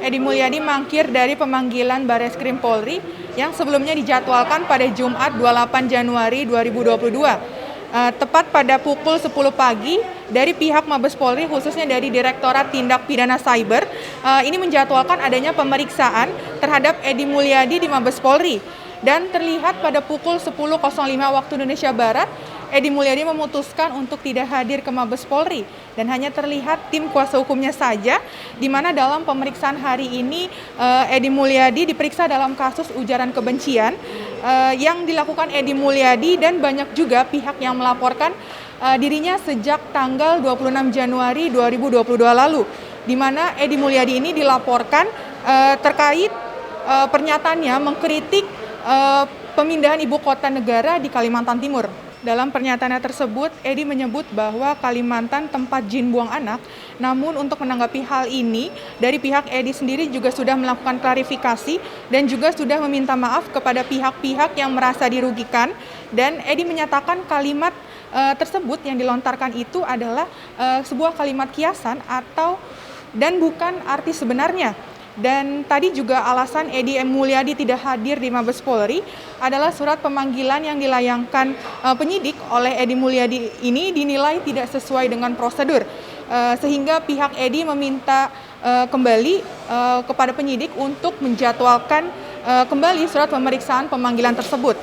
Edi Mulyadi mangkir dari pemanggilan Barreskrim Polri yang sebelumnya dijadwalkan pada Jumat 28 Januari 2022. Tepat pada pukul 10 pagi dari pihak Mabes Polri, khususnya dari Direktorat Tindak Pidana Cyber, ini menjadwalkan adanya pemeriksaan terhadap Edi Mulyadi di Mabes Polri. Dan terlihat pada pukul 10.05 waktu Indonesia Barat, Edi Mulyadi memutuskan untuk tidak hadir ke Mabes Polri dan hanya terlihat tim kuasa hukumnya saja, di mana dalam pemeriksaan hari ini Edi Mulyadi diperiksa dalam kasus ujaran kebencian yang dilakukan Edi Mulyadi dan banyak juga pihak yang melaporkan dirinya sejak tanggal 26 Januari 2022 lalu, di mana Edi Mulyadi ini dilaporkan terkait pernyataannya mengkritik pemindahan ibu kota negara di Kalimantan Timur. Dalam pernyataannya tersebut, Edi menyebut bahwa Kalimantan tempat jin buang anak. Namun untuk menanggapi hal ini, dari pihak Edi sendiri juga sudah melakukan klarifikasi dan juga sudah meminta maaf kepada pihak-pihak yang merasa dirugikan. Dan Edi menyatakan kalimat tersebut yang dilontarkan itu adalah sebuah kalimat kiasan dan bukan arti sebenarnya. Dan tadi juga alasan Edi Mulyadi tidak hadir di Mabes Polri adalah surat pemanggilan yang dilayangkan penyidik oleh Edi Mulyadi ini dinilai tidak sesuai dengan prosedur. Sehingga pihak Edi meminta kembali kepada penyidik untuk menjadwalkan kembali surat pemeriksaan pemanggilan tersebut.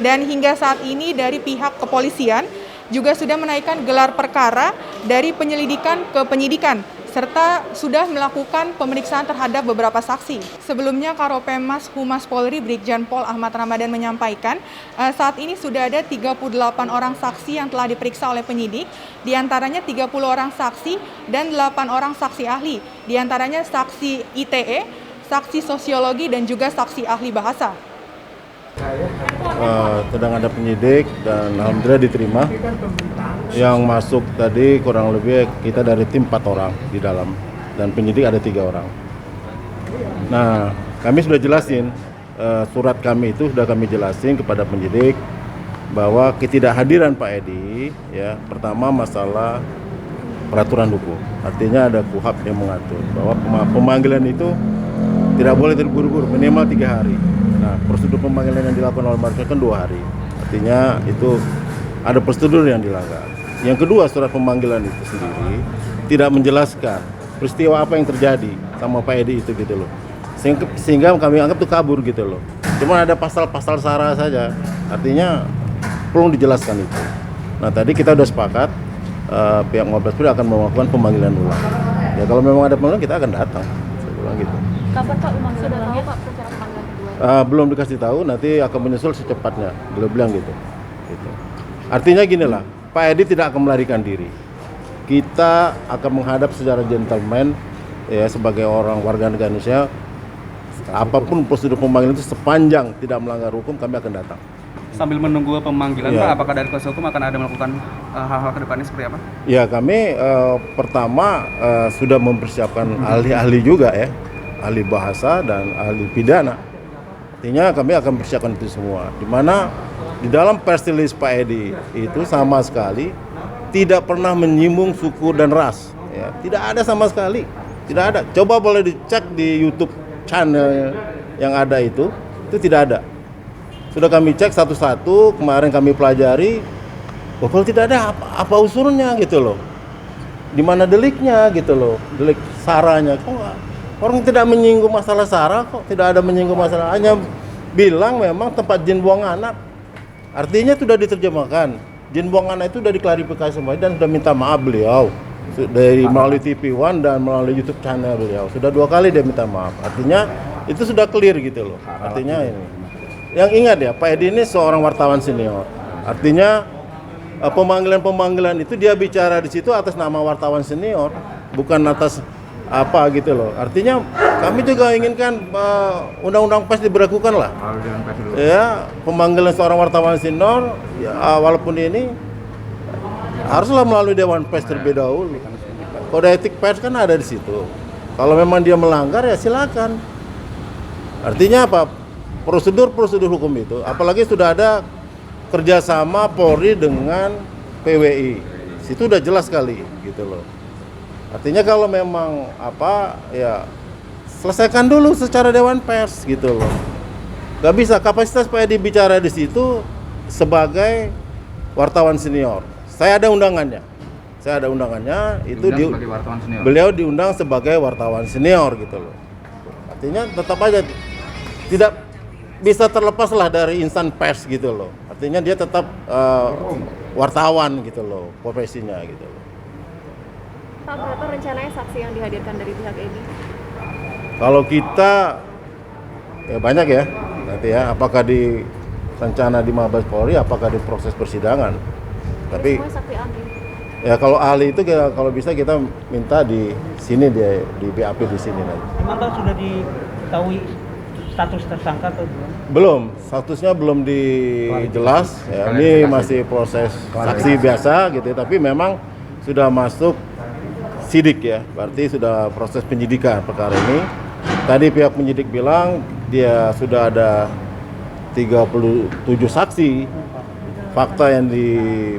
Dan hingga saat ini dari pihak kepolisian juga sudah menaikkan gelar perkara dari penyelidikan ke penyidikan, serta sudah melakukan pemeriksaan terhadap beberapa saksi. Sebelumnya Karopemas Humas Polri Brigjen Pol Ahmad Ramadan menyampaikan saat ini sudah ada 38 orang saksi yang telah diperiksa oleh penyidik, diantaranya 30 orang saksi dan 8 orang saksi ahli, diantaranya saksi ITE, saksi sosiologi dan juga saksi ahli bahasa. Sedang ada penyidik dan alhamdulillah diterima. Yang masuk tadi kurang lebih kita dari tim 4 orang di dalam dan penyidik ada 3 orang. Nah, kami sudah jelasin surat kami itu sudah kami jelasin kepada penyidik bahwa ketidakhadiran Pak Edi ya pertama masalah peraturan hukum. Artinya ada KUHP yang mengatur bahwa pemanggilan itu tidak boleh terburu-buru, minimal 3 hari. Nah, prosedur pemanggilan yang dilakukan oleh Mabes kan 2 hari. Artinya itu ada prosedur yang dilanggar. Yang kedua, surat pemanggilan itu sendiri tidak menjelaskan peristiwa apa yang terjadi sama Pak Edi itu gitu loh. Sehingga kami anggap itu kabur gitu loh. Cuma ada pasal-pasal SARA saja. Artinya perlu dijelaskan itu. Nah, tadi kita sudah sepakat pihak Mabes Polri akan melakukan pemanggilan ulang. Ya kalau memang ada pemanggilan kita akan datang. Saya bilang gitu. Kapan Pak pemanggilan ulangnya Pak? Rencana pemanggilan kedua? Belum dikasih tahu, nanti akan menyusul secepatnya. Beliau bilang gitu. Artinya gini lah, Pak Edi tidak akan melarikan diri. Kita akan menghadap secara gentleman ya sebagai orang warga negara Indonesia. Apapun prosedur pemanggilan itu sepanjang tidak melanggar hukum kami akan datang. Sambil menunggu pemanggilan ya. Pak, apakah dari kuasa hukum akan ada melakukan hal-hal ke depannya seperti apa? Ya kami pertama sudah mempersiapkan ahli-ahli juga ya, ahli bahasa dan ahli pidana. Artinya kami akan persiapkan itu semua. Di mana di dalam press release Pak Edi itu sama sekali tidak pernah menyinggung suku dan ras. Ya, tidak ada sama sekali, tidak ada. Coba boleh dicek di YouTube channel yang ada itu tidak ada. Sudah kami cek satu-satu, kemarin kami pelajari. Oh, kalau tidak ada apa usurnya gitu loh. Di mana deliknya gitu loh, delik saranya. Kok orang tidak menyinggung masalah sara kok, tidak ada menyinggung masalah, hanya bilang memang tempat jin buang anak. Artinya sudah diterjemahkan. Jin buang anak itu sudah diklarifikasi semua dan sudah minta maaf beliau dari melalui TV One dan melalui YouTube channel beliau. Sudah 2 kali dia minta maaf. Artinya itu sudah clear gitu loh. Artinya ini. Yang ingat ya, Pak Edi ini seorang wartawan senior. Artinya pemanggilan itu dia bicara di situ atas nama wartawan senior, bukan atas apa gitu loh. Artinya kami juga inginkan undang-undang pers diberlakukan lah. Ya, pemanggilan seorang wartawan senior ya, walaupun ini haruslah melalui Dewan Pers terlebih dahulu. Kode etik pers kan ada di situ. Kalau memang dia melanggar ya silakan. Artinya apa? Prosedur hukum itu, apalagi sudah ada kerjasama Polri dengan PWI, situ udah jelas sekali gitu loh. Artinya kalau memang apa ya selesaikan dulu secara Dewan Pers gitu loh. Gak bisa kapasitas Pak Edi bicara di situ sebagai wartawan senior. Saya ada undangannya. Itu sebagai wartawan senior. Beliau diundang sebagai wartawan senior gitu loh. Artinya tetap aja tidak bisa terlepas lah dari insan pers gitu loh. Artinya dia tetap wartawan gitu loh, profesinya gitu loh. Pak, berapa rencananya saksi yang dihadirkan dari pihak Edi? Kalau kita ya banyak ya nanti ya, apakah di rencana di Mabes Polri, apakah di proses persidangan. Tapi semua saksi ahli. ya kalau ahli itu kalau bisa kita minta di sini di BAP di sini nanti. Memang Pak sudah diketahui status tersangka atau belum? Belum, statusnya belum dijelas. Ya, ini masih proses saksi biasa gitu, tapi memang sudah masuk sidik ya, berarti sudah proses penyidikan perkara ini. Tadi pihak penyidik bilang dia sudah ada 37 saksi fakta yang di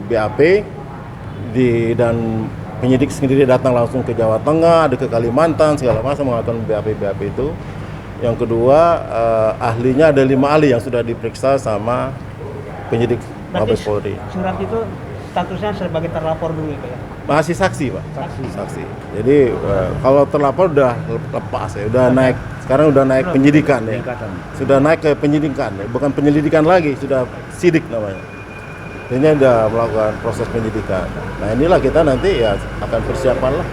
BAP dan penyidik sendiri datang langsung ke Jawa Tengah, ada ke Kalimantan segala macam mengatakan BAP itu. Yang kedua ahlinya ada 5 ahli yang sudah diperiksa sama penyidik Mabes Polri. Surat itu statusnya sebagai terlapor dulu ya? Masih saksi Pak. Saksi. Jadi kalau terlapor udah lepas ya, udah naik. Sekarang udah naik penyidikan ya. Sudah naik ke penyidikan ya, bukan penyelidikan lagi, sudah sidik namanya. Ini udah melakukan proses penyidikan. Nah inilah kita nanti ya akan persiapan lah.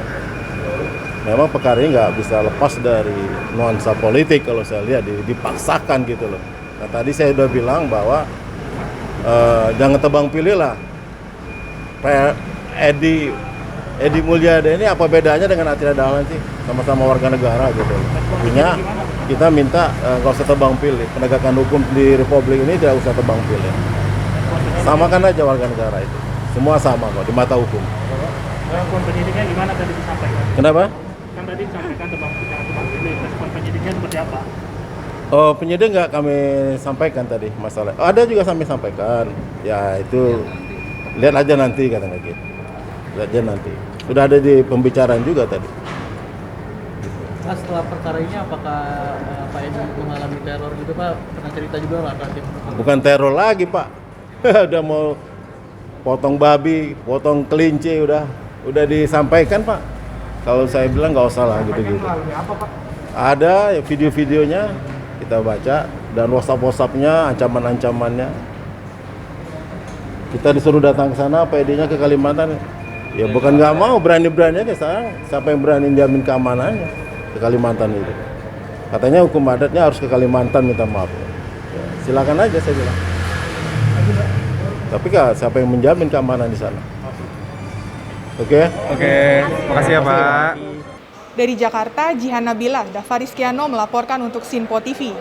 Memang perkara ini nggak bisa lepas dari nuansa politik kalau saya lihat dipaksakan gitu loh. Nah tadi saya udah bilang bahwa jangan tebang pilih lah. Edi Mulyadi ini apa bedanya dengan Atira Dahlan sih? Sama-sama warga negara gitu. Artinya kita minta nggak usah tebang pilih. Penegakan hukum di Republik ini tidak usah tebang pilih. Samakan aja warga negara itu. Semua sama kok di mata hukum. Respon penyidiknya gimana tadi disampaikan? Kenapa? Kan tadi disampaikan tebang pilih, respon penyidiknya seperti apa? Oh, penyidik nggak kami sampaikan tadi masalah. Oh, ada juga kami sampaikan. Ya itu lihat aja nanti katanya gitu. Lihat aja nanti. Sudah ada di pembicaraan juga tadi. Nah, setelah perkara ini apakah Pak Edi mengalami teror gitu Pak? Pernah cerita juga lah kan? Bukan teror lagi Pak. Udah mau potong babi, potong kelinci udah disampaikan Pak. Kalau saya bilang nggak usah lah gitu-gitu. Ada ya video-videonya kita baca dan WhatsApp-WhatsAppnya, ancaman-ancamannya. Kita disuruh datang ke sana, Pak Edi-nya ke Kalimantan. Ya bukan nggak mau, berani-berani aja sekarang. Siapa yang berani jamin keamanannya ke Kalimantan itu? Katanya hukum adatnya harus ke Kalimantan minta maaf. Ya, silakan aja saya bilang. Tapi siapa yang menjamin keamanan di sana? Oke? Oke, makasih ya Pak. Dari Jakarta, Jihan Nabila, Dafaris Kiano melaporkan untuk Sinpo TV.